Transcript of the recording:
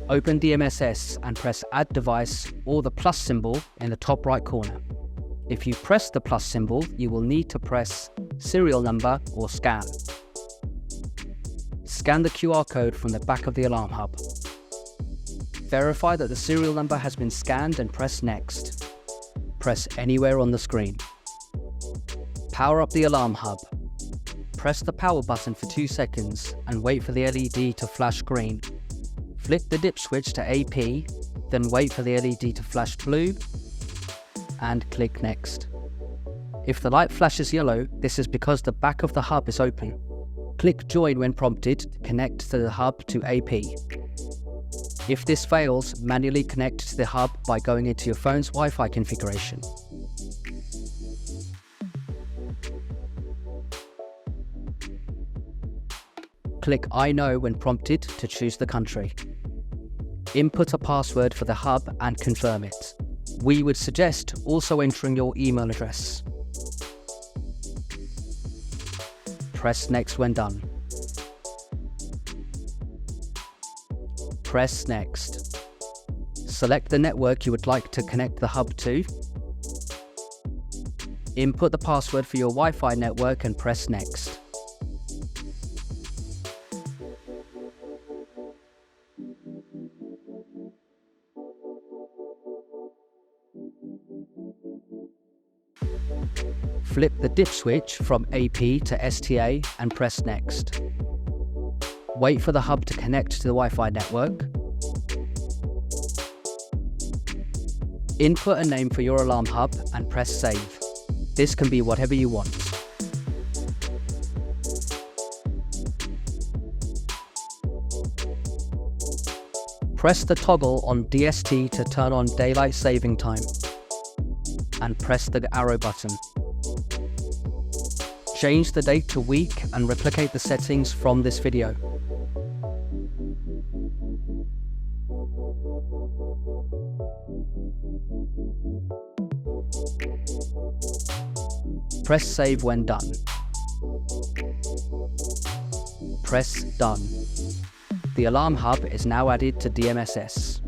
Open DMSS and press Add Device or the plus symbol in the top right corner. If you press the plus symbol, you will need to press serial number or scan. Scan the QR code from the back of the alarm hub. Verify that the serial number has been scanned and press Next. Press anywhere on the screen. Power up the alarm hub. Press the power button for 2 seconds and wait for the LED to flash green. Flip the dip switch to AP, then wait for the LED to flash blue and click Next. If the light flashes yellow, this is because the back of the hub is open. Click Join when prompted to connect to the hub to AP. If this fails, manually connect to the hub by going into your phone's Wi-Fi configuration. Click I know when prompted to choose the country. Input a password for the hub and confirm it. We would suggest also entering your email address. Press Next when done. Press Next. Select the network you would like to connect the hub to. Input the password for your Wi-Fi network and press Next. Flip the dip switch from AP to STA and press Next. Wait for the hub to connect to the Wi-Fi network. Input a name for your alarm hub and press Save. This can be whatever you want. Press the toggle on DST to turn on daylight saving time and press the arrow button. Change the date to week and replicate the settings from this video. Press Save when done. Press Done. The alarm hub is now added to DMSS.